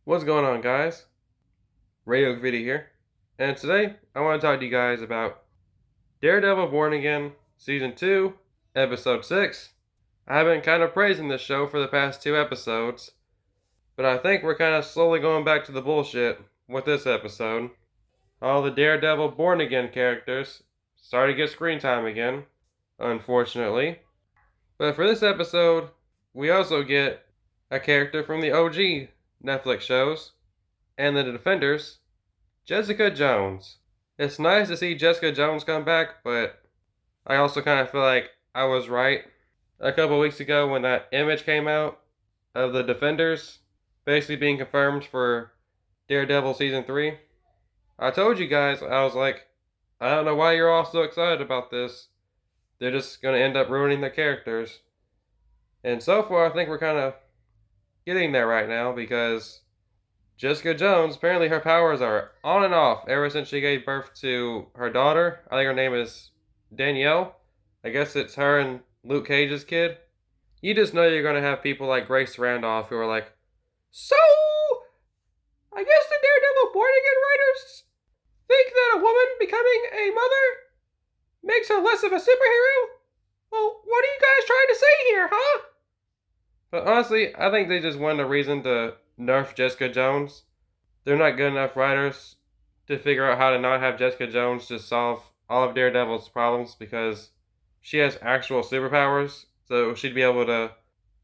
What's going on, guys? Radio Video here, and today I want to talk to you guys about Daredevil Born Again, Season 2, Episode 6. I've been kind of praising this show for the past two episodes, but I think we're kind of slowly going back to the bullshit with this episode. All the Daredevil Born Again characters started to get screen time again, unfortunately. But for this episode, we also get a character from the OG Netflix shows and the Defenders, Jessica Jones. It's nice to see Jessica Jones come back, but I also kind of feel like I was right a couple weeks ago when that image came out of the Defenders basically being confirmed for Daredevil Season 3. I told you guys, I was like, I don't know why you're all so excited about this. They're just going to end up ruining their characters. And so far, I think we're kind of getting there right now because Jessica Jones, apparently her powers are on and off ever since she gave birth to her daughter. I think her name is Danielle. I guess it's her and Luke Cage's kid. You just know you're going to have people like Grace Randolph who are like, so, I guess the Daredevil Born Again writers think that a woman becoming a mother makes her less of a superhero? Well, what are you guys trying to say here, huh? But honestly, I think they just wanted a reason to nerf Jessica Jones. They're not good enough writers to figure out how to not have Jessica Jones just solve all of Daredevil's problems because she has actual superpowers, so she'd be able to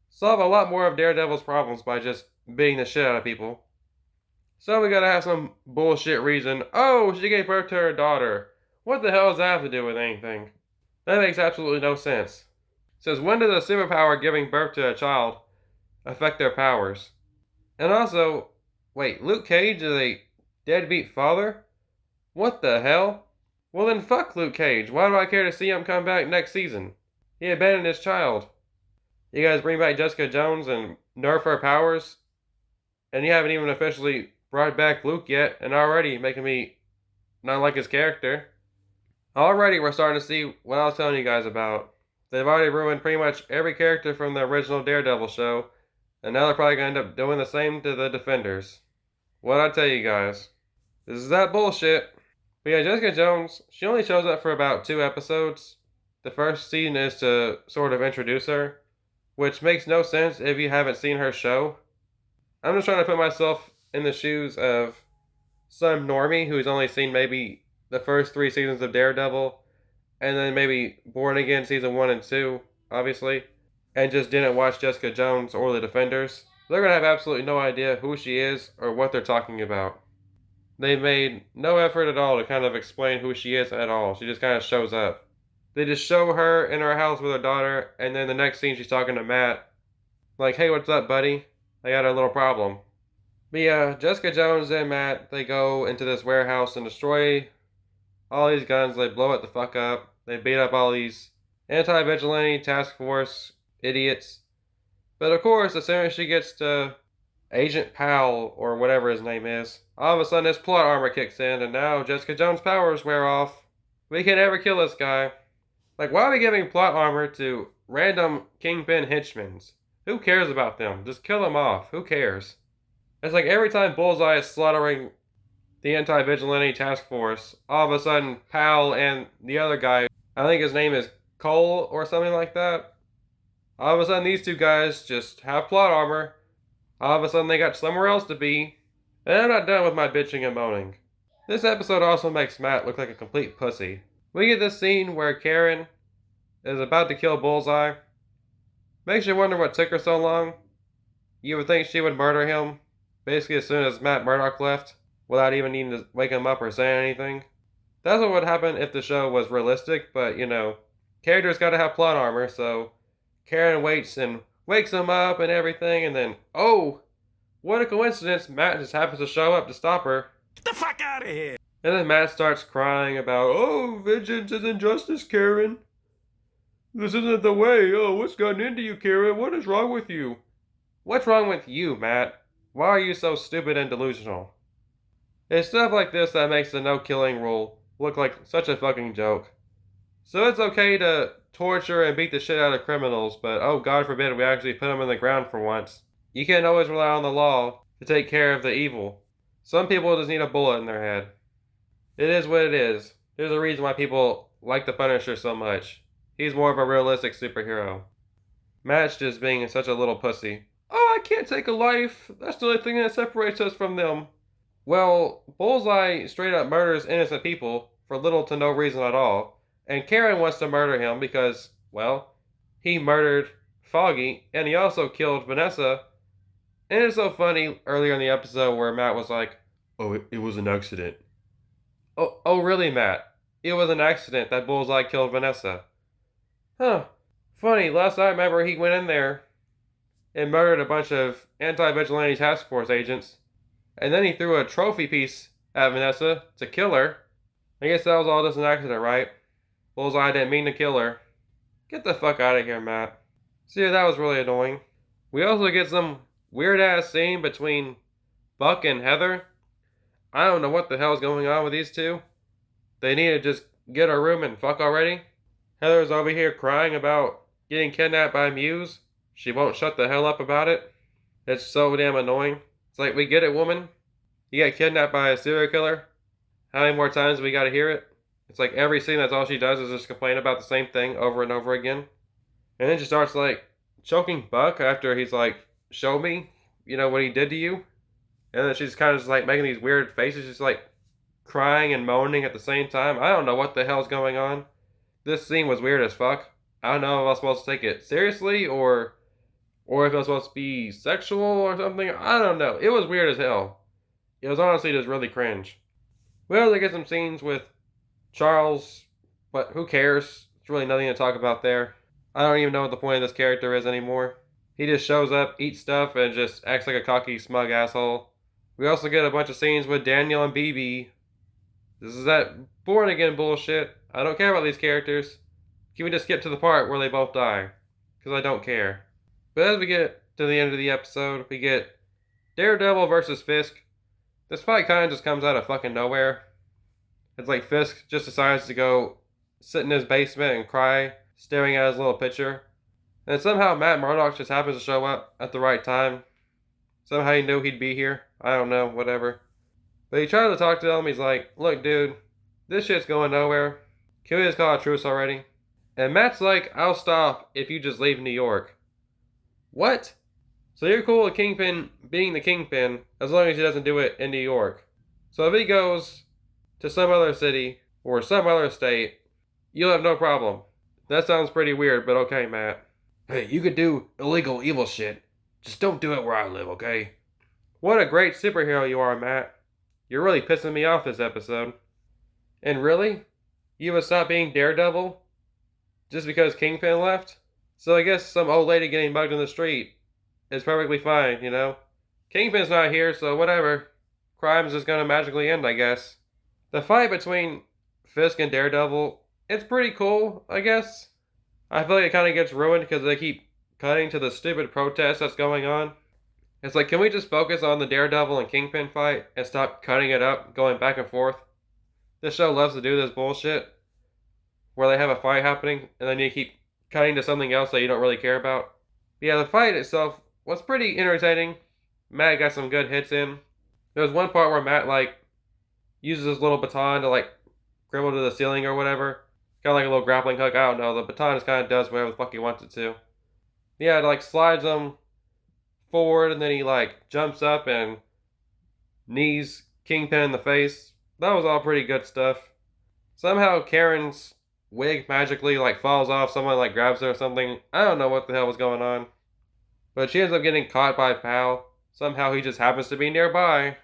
solve a lot more of Daredevil's problems by just beating the shit out of people. So we gotta have some bullshit reason. Oh, she gave birth to her daughter. What the hell does that have to do with anything? That makes absolutely no sense. It says, when does a superpower giving birth to a child affect their powers? And also, wait, Luke Cage is a deadbeat father? What the hell? Well then fuck Luke Cage. Why do I care to see him come back next season? He abandoned his child. You guys bring back Jessica Jones and nerf her powers? And you haven't even officially brought back Luke yet, and already making me not like his character. Already we're starting to see what I was telling you guys about. They've already ruined pretty much every character from the original Daredevil show, and now they're probably going to end up doing the same to the Defenders. What'd I tell you guys? This is that bullshit. But yeah, Jessica Jones, she only shows up for about 2 episodes. The first scene is to sort of introduce her, which makes no sense if you haven't seen her show. I'm just trying to put myself in the shoes of some normie who's only seen maybe the first 3 seasons of Daredevil, and then maybe Born Again Season 1 and 2, obviously, and just didn't watch Jessica Jones or the Defenders. They're going to have absolutely no idea who she is or what they're talking about. They made no effort at all to kind of explain who she is at all. She just kind of shows up. They just show her in her house with her daughter, and then the next scene she's talking to Matt. Like, hey, what's up, buddy? I got a little problem. But yeah, Jessica Jones and Matt, they go into this warehouse and destroy all these guns. They blow it the fuck up. They beat up all these anti-vigilante task force idiots. But of course, as soon as she gets to Agent Powell, or whatever his name is, all of a sudden his plot armor kicks in, and now Jessica Jones' powers wear off. We can never kill this guy. Like, why are we giving plot armor to random Kingpin henchmen? Who cares about them? Just kill them off. Who cares? It's like every time Bullseye is slaughtering the anti-vigilante task force, all of a sudden Powell and the other guy, I think his name is Cole or something like that, all of a sudden these two guys just have plot armor. All of a sudden they got somewhere else to be. And I'm not done with my bitching and moaning. This episode also makes Matt look like a complete pussy. We get this scene where Karen is about to kill Bullseye. Makes you wonder what took her so long. You would think she would murder him basically as soon as Matt Murdock left, without even needing to wake him up or say anything. That's what would happen if the show was realistic, but you know, characters gotta have plot armor, so Karen waits and wakes him up and everything, and then, oh, what a coincidence, Matt just happens to show up to stop her. Get the fuck out of here! And then Matt starts crying about, oh, vengeance is injustice, Karen. This isn't the way. Oh, what's gotten into you, Karen? What is wrong with you? What's wrong with you, Matt? Why are you so stupid and delusional? It's stuff like this that makes the no-killing rule look like such a fucking joke. So it's okay to torture and beat the shit out of criminals, but oh, God forbid we actually put them in the ground for once. You can't always rely on the law to take care of the evil. Some people just need a bullet in their head. It is what it is. There's a reason why people like the Punisher so much. He's more of a realistic superhero. Matt's just being such a little pussy. Oh, I can't take a life. That's the only thing that separates us from them. Well, Bullseye straight up murders innocent people for little to no reason at all. And Karen wants to murder him because, well, he murdered Foggy and he also killed Vanessa. And it's so funny earlier in the episode where Matt was like, oh, it was an accident. Oh, really, Matt? It was an accident that Bullseye killed Vanessa. Huh. Funny, last night, remember, he went in there and murdered a bunch of anti-vigilante task force agents. And then he threw a trophy piece at Vanessa to kill her. I guess that was all just an accident, right? Bullseye didn't mean to kill her. Get the fuck out of here, Matt. See, that was really annoying. We also get some weird-ass scene between Buck and Heather. I don't know what the hell's going on with these two. They need to just get a room and fuck already. Heather's over here crying about getting kidnapped by Muse. She won't shut the hell up about it. It's so damn annoying. It's like, we get it, woman. You get kidnapped by a serial killer. How many more times do we gotta hear it? It's like every scene, that's all she does is just complain about the same thing over and over again. And then she starts like choking Buck after he's like, show me, what he did to you. And then she's kind of just like making these weird faces, just like crying and moaning at the same time. I don't know what the hell's going on. This scene was weird as fuck. I don't know if I was supposed to take it seriously or if it was supposed to be sexual or something. I don't know. It was weird as hell. It was honestly just really cringe. We also get some scenes with Charles, but who cares? There's really nothing to talk about there. I don't even know what the point of this character is anymore. He just shows up, eats stuff, and just acts like a cocky, smug asshole. We also get a bunch of scenes with Daniel and BB. This is that Born Again bullshit. I don't care about these characters. Can we just skip to the part where they both die? Because I don't care. But as we get to the end of the episode, we get Daredevil versus Fisk. This fight kind of just comes out of fucking nowhere. It's like Fisk just decides to go sit in his basement and cry, staring at his little picture. And somehow Matt Murdock just happens to show up at the right time. Somehow he knew he'd be here. I don't know, whatever. But he tried to talk to him. He's like, look, dude, this shit's going nowhere. Can we just call a truce already? And Matt's like, I'll stop if you just leave New York. What? So you're cool with Kingpin being the Kingpin as long as he doesn't do it in New York. So if he goes to some other city or some other state, you'll have no problem. That sounds pretty weird, but okay, Matt. Hey, you could do illegal evil shit. Just don't do it where I live, okay? What a great superhero you are, Matt. You're really pissing me off this episode. And really? You would stop being Daredevil? Just because Kingpin left? So I guess some old lady getting mugged in the street is perfectly fine, Kingpin's not here, so whatever. Crime's just gonna magically end, I guess. The fight between Fisk and Daredevil, it's pretty cool, I guess. I feel like it kind of gets ruined because they keep cutting to the stupid protest that's going on. It's like, can we just focus on the Daredevil and Kingpin fight and stop cutting it up, going back and forth? This show loves to do this bullshit where they have a fight happening and then you keep cutting to something else that you don't really care about. But yeah, the fight itself was pretty entertaining. Matt got some good hits in. There was one part where Matt uses his little baton to dribble to the ceiling or whatever. Kind of like a little grappling hook. I don't know. The baton just kind of does whatever the fuck he wants it to. Yeah, it slides him forward and then he jumps up and knees Kingpin in the face. That was all pretty good stuff. Somehow Karen's wig magically falls off. Someone grabs her or something. I don't know what the hell was going on. But she ends up getting caught by Pal. Somehow he just happens to be nearby.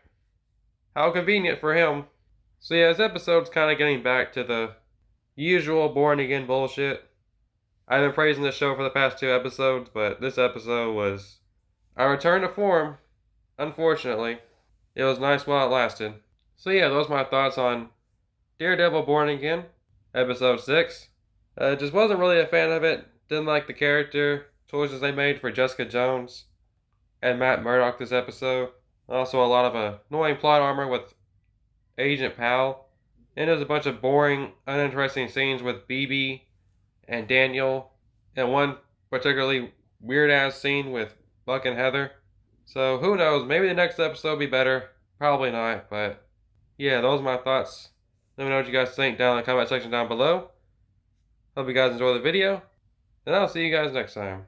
How convenient for him. So yeah, this episode's kind of getting back to the usual Born Again bullshit. I've been praising this show for the past 2 episodes, but this episode was a return to form. Unfortunately. It was nice while it lasted. So yeah, those are my thoughts on Daredevil Born Again, episode 6. Just wasn't really a fan of it. Didn't like the character choices they made for Jessica Jones and Matt Murdock this episode. Also a lot of annoying plot armor with Agent Pal. And there's a bunch of boring, uninteresting scenes with BB and Daniel. And one particularly weird-ass scene with Buck and Heather. So who knows? Maybe the next episode will be better. Probably not, but yeah, those are my thoughts. Let me know what you guys think down in the comment section down below. Hope you guys enjoy the video, and I'll see you guys next time.